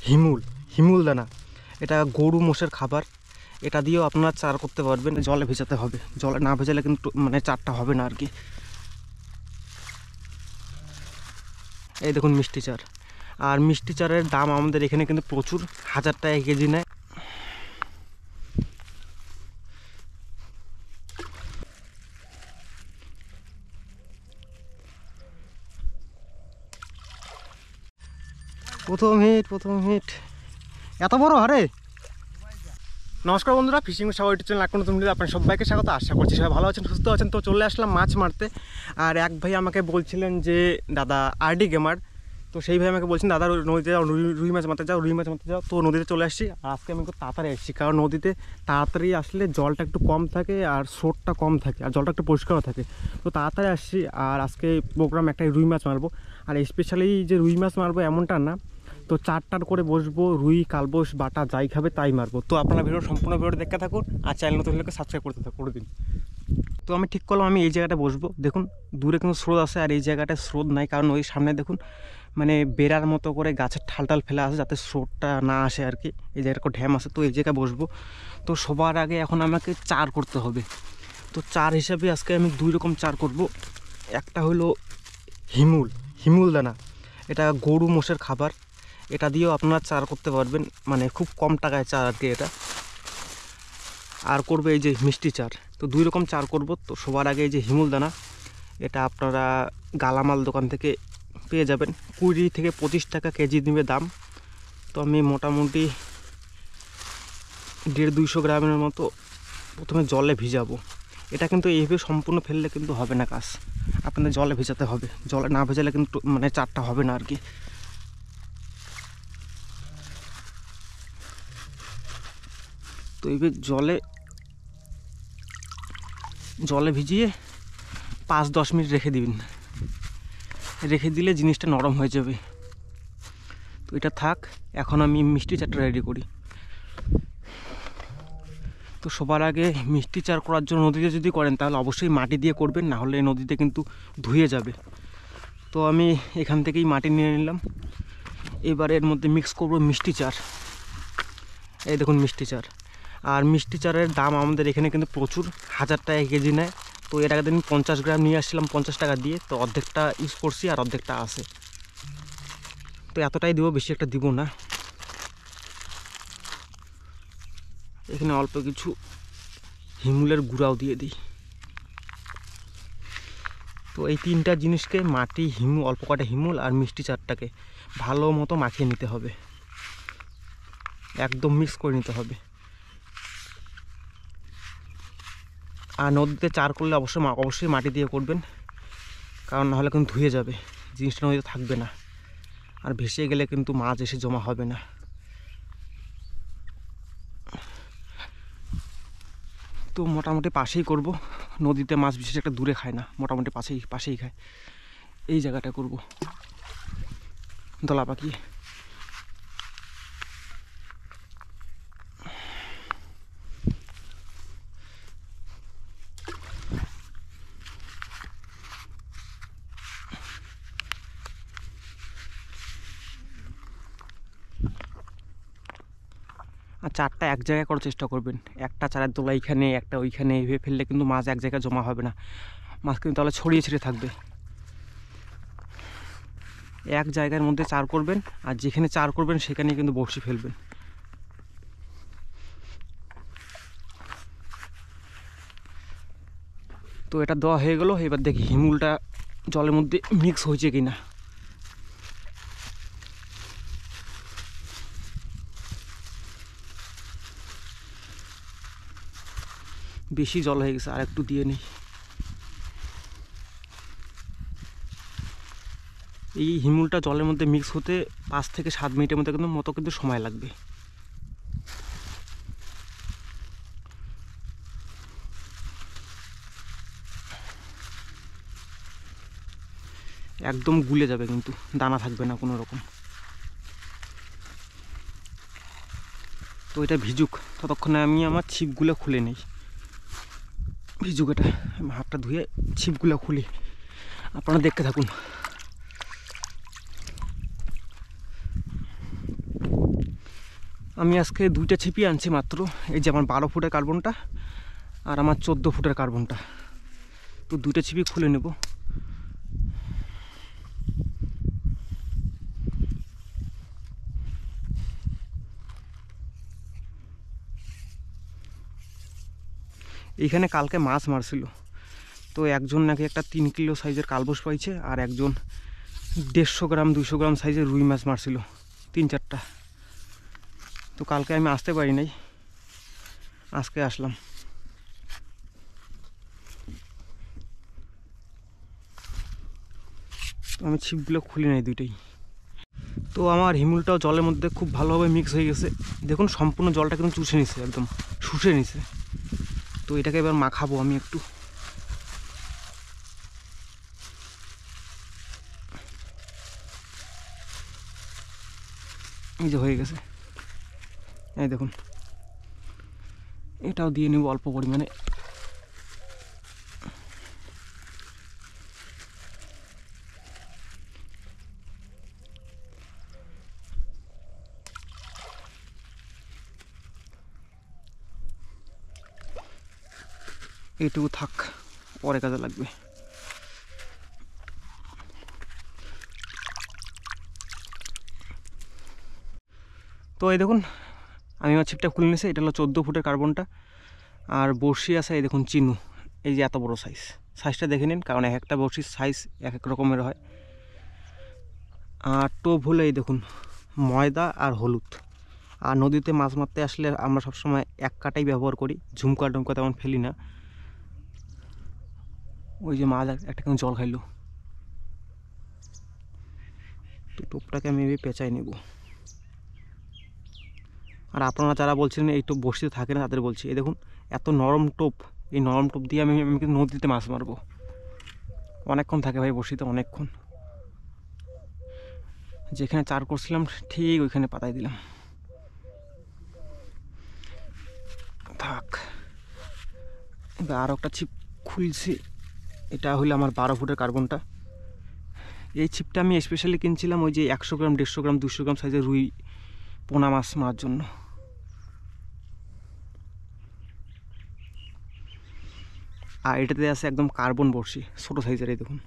হিমুল হিমুল দানা। এটা গরু মোষের খাবার। এটা দিয়েও আপনারা চার করতে পারবেন। জলে ভেজাতে হবে, জলে না ভেজালে কিন্তু মানে চারটা হবে না আর কি। এই দেখুন মিষ্টি চার। আর মিষ্টি চারের দাম আমাদের এখানে কিন্তু প্রচুর, 1000 টাকা কেজি নেয়। প্রথম হিট এত বড় হারে। নমস্কার বন্ধুরা, ফিশিং সাগর ইউটিউব চ্যানেল এখন নতুন ভিডিও আপনার সবাইকে স্বাগত। আশা করছি সবাই ভালো আছেন, সুস্থ আছেন। তো চলে আসলাম মাছ মারতে। আর এক ভাই আমাকে বলছিলেন যে দাদা আরডি গেমার, তো সেই ভাই আমাকে বলছেন দাদা নদীতে যাও, রুই মাছ মারতে যাও, রুই মাছ মারতে যাও। তো নদীতে চলে আসছি। আর আজকে আমি একটু তাড়াতাড়ি এসেছি, কারণ নদীতে তাড়াতাড়ি আসলে জলটা একটু কম থাকে আর স্রোতটা কম থাকে আর জলটা একটু পরিষ্কারও থাকে। তো তাড়াতাড়ি আসছি। আর আজকে প্রোগ্রাম একটাই রুই মাছ মারবো। আর স্পেশালি যে রুই মাছ মারবো এমনটা না, তো চারটার করে বসবো, রুই কালবোস বাটা যাই খাবে তাই মারবো। তো আপনারা ভিডিও সম্পূর্ণ ভিডিও দেখতে থাকুন আর চ্যানেল নতুন হলে সাবস্ক্রাইব করতে করে দিন। তো আমি ঠিক করলাম আমি এই জায়গাটা বসবো। দেখুন দূরে কিন্তু স্রোত আছে আর এই জায়গাটায় স্রোত নাই, কারণ ওই সামনে দেখুন মানে বেড়ার মতো করে গাছের ঠাল ফেলা আছে যাতে স্রোতটা না আসে আর কি। এই জায়গাটা ড্যাম আছে, তো এই জায়গায় বসবো। তো সবার আগে এখন আমাকে চার করতে হবে। তো চার হিসাবে আজকে আমি 2 রকম চার করব। একটা হলো হিমুল দানা। এটা গরু মোষের খাবার। এটা দিয়েও আপনারা চার করতে পারবেন, মানে খুব কম টাকায় চার আর কি এটা। আর করবে এই যে মিষ্টি চার। তো 2 রকম চার করব। তো সবার আগে এই যে হিমুল দানা, এটা আপনারা গালামাল দোকান থেকে পেয়ে যাবেন। 20 থেকে 25 টাকা কেজি নেবে দাম। তো আমি মোটামুটি 150-200 গ্রামের মতো প্রথমে জলে ভিজাবো। এটা কিন্তু এইভাবে সম্পূর্ণ ফেললে কিন্তু হবে না কাজ, আপনাদের জলে ভেজাতে হবে। জলে না ভেজালে কিন্তু মানে চারটা হবে না আর কি। তো এইভাবে জলে ভিজিয়ে 5-10 মিনিট রেখে দিবেন। রেখে দিলে জিনিসটা নরম হয়ে যাবে। তো এটা থাক, এখন আমি মিষ্টি চারটা রেডি করি। তো সবার আগে মিষ্টি চার করার জন্য নদীতে যদি করেন তাহলে অবশ্যই মাটি দিয়ে করবেন, না হলে নদীতে কিন্তু ধুয়ে যাবে। তো আমি এখান থেকেই মাটি নিয়ে নিলাম। এবার এর মধ্যে মিক্স করব মিষ্টি চার। এই দেখুন মিষ্টি চার। আর মিষ্টি চারের দাম আমাদের এখানে কিন্তু প্রচুর, 1000 টাকা কেজি নেয়। তো এর আগে দিন 50 গ্রাম নিয়ে আসছিলাম 50 টাকা দিয়ে, তো অর্ধেকটা ইউজ করছি আর অর্ধেকটা আছে। তো এতটাই দিব, বেশি একটা দিব না। এখানে অল্প কিছু হিমুলের গুঁড়াও দিয়ে দিই। তো এই 3টা জিনিসকে মাটি, অল্প কটা হিমুল আর মিষ্টি চারটাকে ভালো মতো মাখিয়ে নিতে হবে, একদম মিক্স করে নিতে হবে। আর নদীতে চার করলে অবশ্যই মাটি দিয়ে করবেন, কারণ নাহলে কিন্তু ধুয়ে যাবে, জিনিসটা নদীতে থাকবে না। আর ভেসে গেলে কিন্তু মাছ এসে জমা হবে না। তো মোটামুটি পাশেই করব। নদীতে মাছ বিশেষ একটা দূরে খায় না, মোটামুটি পাশেই খায়। এই জায়গাটা করব দলা পাকিয়ে। আর চারটা এক জায়গায় করার চেষ্টা করবেন। একটা চারের দোলা এইখানে, একটা ওইখানে, এইভাবে ফেললে কিন্তু মাছ এক জায়গায় জমা হবে না, মাছ কিন্তু তাহলে ছড়িয়ে ছিটে থাকবে। এক জায়গার মধ্যে চার করবেন, আর যেখানে চার করবেন সেখানে কিন্তু বড়শি ফেলবেন। তো এটা দেওয়া হয়ে গেল। এবার দেখি হিমুলটা জলের মধ্যে মিক্স হয়েছে কিনা। বেশি জল হয়ে গেছে, আর একটু দিয়ে নেই। এই হিমুলটা জলের মধ্যে মিক্স হতে 5 থেকে 7 মিনিটের মতো কিন্তু সময় লাগবে। একদম গুলে যাবে, কিন্তু দানা থাকবে না কোনো রকম। তো এটা ভিজুক, ততক্ষণে আমি আমার ছিপগুলো খুলে নিই। ভিজুক এটা, আমি হাতটা ধুয়ে ছিপগুলো খুলি, আপনারা দেখতে থাকুন। আমি আজকে দুইটা ছিপি আনছি মাত্র, এই যে আমার 12 ফুটের কার্বনটা আর আমার 14 ফুটের কার্বনটা। তো দুইটা ছিপি খুলে নেব। এইখানে কালকে মাছ মারছিল, তো একজন নাকি একটা 3 কিলো সাইজের কালবোস পাইছে, আর একজন 150 গ্রাম 200 গ্রাম সাইজের রুই মাছ মারছিল 3-4টা। তো কালকে আমি আসতে পারি নাই, আজকে আসলাম। আমি ছিপগুলো খুলে নেই দুইটাই। তো আমার হিমুলটাও জলের মধ্যে খুব ভালোভাবে মিক্স হয়ে গেছে। দেখুন সম্পূর্ণ জলটা কিন্তু চুষে নিছে, একদম শুষে নিছে। তো এটাকে এবার মাখাবো আমি একটু। এই যে হয়ে গেছে, এই দেখুন। এটাও দিয়ে নেব অল্প পরিমাণে। এইটুকু থাক, পরে কাজে লাগবে। তো এই দেখুন আমি আমার ছিপটা খুলে নিয়েছি। এটা হলো 14 ফুটের কার্বনটা, আর বড়শি আছে এই দেখুন চিনু। এই যে এত বড় সাইজটা দেখে নিন, কারণ এক একটা বড়শির সাইজ এক এক রকমের হয়। আর টোপ হলো এই দেখুন ময়দা আর হলুদ। আর নদীতে মাছ মারতে আসলে আমরা সবসময় এক কাটাই ব্যবহার করি, ঝুমকা টুমকা তেমন ফেলি না। ওই যে মাছ একটা কেমন জল খাইলো। তো টোপটাকে আমি পেঁচাই নেব। আর আপনারা যারা বলছিলেন এই টোপ বসিতে থাকে না, তাদের বলছি এই দেখুন এত নরম টোপ, এই নরম টোপ দিয়ে আমি কিন্তু নদীতে মাছ মারবো। অনেকক্ষণ থাকে ভাই বসিতে, অনেকক্ষণ। যেখানে চার করছিলাম ঠিক ওইখানে পাতাই দিলাম। থাক, এবার আরও একটা ছিপ খুলছি। এটা হলো আমার 12 ফুটের কার্বনটা। এই ছিপটা আমি স্পেশালি কিনছিলাম ওই যে 100 গ্রাম 150 গ্রাম 200 গ্রাম সাইজের রুই পোনা মাছ মারার জন্য। আর এটাতে আছে একদম কার্বন বড়শি, ছোটো সাইজের। এই দেখুন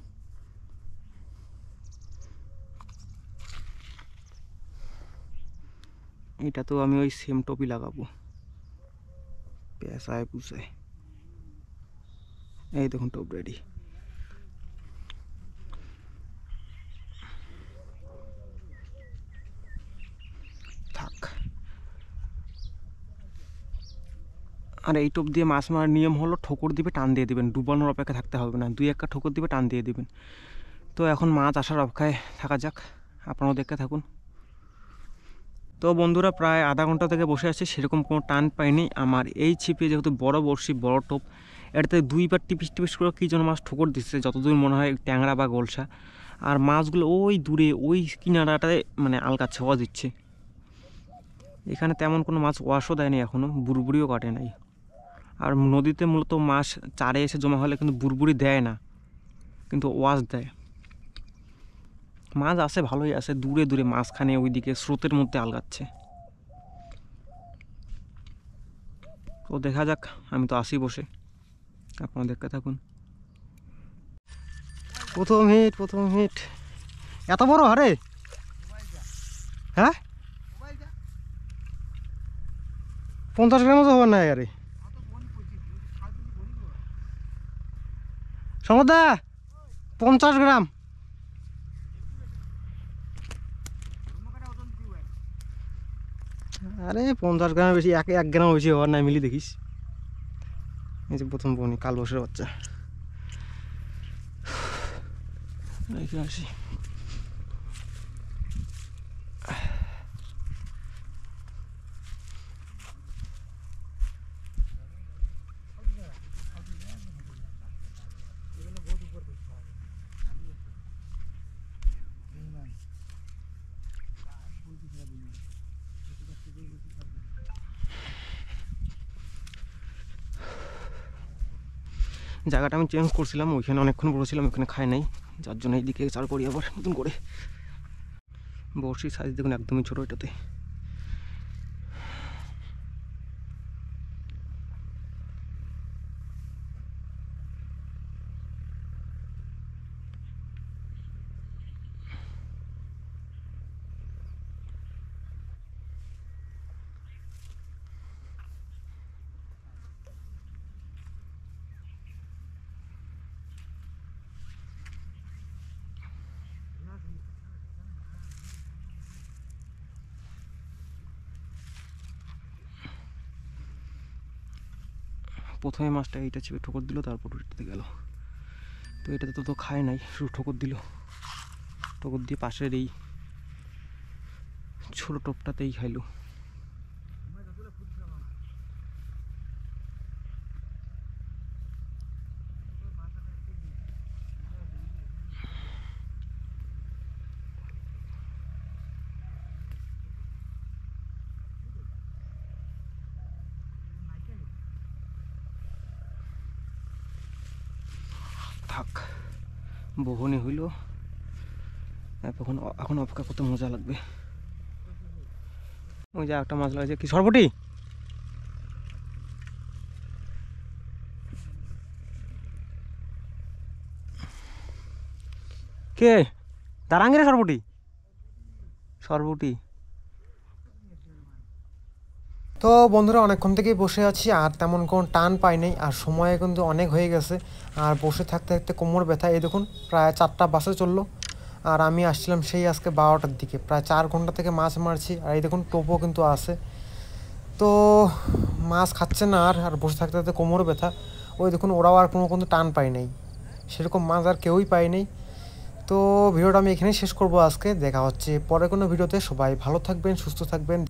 এটা তো আমি ওই সেম টপই লাগাবো, পেঁচায় পুষায়। এই দেখুন টপ রেডি। থাক। আর এই টোপ দিয়ে মাছ মারার নিয়ম হলো ঠোকর দিবে, টান দিয়ে দিবেন, ডুবানোর অপেক্ষা থাকতে হবে না। 2-1 ঠোকর দিবে, টান দিয়ে দিবেন। তো এখন মাছ আসার অপেক্ষায় থাকা যাক, আপনারাও দেখতে থাকুন। তো বন্ধুরা প্রায় আধা ঘন্টা থেকে বসে আছি, সেরকম কোনো টান পাইনি। আমার এই ছিপে যেহেতু বড় বড়শি, বড় টোপ, এটাতে 2বার টিপিস টিপিস করে কী যেন মাছ ঠোকর দিচ্ছে, যতদূর মনে হয় ট্যাংরা বা গোলসা। আর মাছগুলো ওই দূরে ওই কিনারাটায় মানে আলগাচ্ছে, ওয়াশ দিচ্ছে। এখানে তেমন কোনো মাছ ওয়াশও দেয়নি এখনও, বুড়বুড়িও কাটে নাই। আর নদীতে মূলত মাছ চারে এসে জমা হলে কিন্তু বুড়বুড়ি দেয় না, কিন্তু ওয়াশ দেয়। মাছ আছে, ভালোই আছে, দূরে দূরে মাঝখানে ওইদিকে স্রোতের মধ্যে আলগাচ্ছে। তো দেখা যাক, আমি তো আসি বসে, আপনারা দেখতে থাকুন। প্রথম হিট এত বড় হারে? হ্যাঁ 50 গ্রামও তো হবার না আরে সমদা, 50 গ্রাম। আরে 50 গ্রামের বেশি, 1 গ্রাম বেশি হওয়ার নাই, মিলি দেখিস। এই যে প্রথম বনি কালবসের বাচ্চা, রেখে আসি। জায়গাটা আমি চেঞ্জ করছিলাম, ওইখানে অনেকক্ষণ বসেছিলাম, ওইখানে খাই নাই, যার জন্য এইদিকে চার করি আবার নতুন করে। বড়শির সাইজ দেখুন একদমই ছোটো এটাতে। প্রথমে মাছটা এইটা চেপে ঠোকর দিল, তারপর এটাতে গেল। তো এটাতে তো খায় নাই, শুধু ঠোকর দিল। ঠোকর দিয়ে পাশের এই ছোটো টোপটাতেই খাইলো। থাক, বহনে হইল। এখন এখন অপেক্ষা করতে মজা লাগবে। ওই যে একটা মাছ লাগছে, কি সরবটি? কে দাঁড়াঙ্গিরে সরবটি? সরবটি। তো বন্ধুরা অনেকক্ষণ থেকেই বসে আছি, আর তেমন কোনো টান পাই নাই, আর সময় কিন্তু অনেক হয়ে গেছে। আর বসে থাকতে থাকতে কোমর ব্যথা। এই দেখুন প্রায় 4টা বাসে চললো, আর আমি আসছিলাম সেই আজকে 12টার দিকে। প্রায় 4 ঘন্টা থেকে মাছ মারছি, আর এই দেখুন টোপও কিন্তু আছে। তো মাছ খাচ্ছে না, আর বসে থাকতে থাকতে কোমর ব্যথা। ওই দেখুন ওরাও আর কোনো কিন্তু টান পাই নাই, সেরকম মাছ আর কেউই পাই নাই। তো ভিডিওটা আমি এখানেই শেষ করব আজকে। দেখা হচ্ছে পরে কোনো ভিডিওতে। সবাই ভালো থাকবেন, সুস্থ থাকবেন।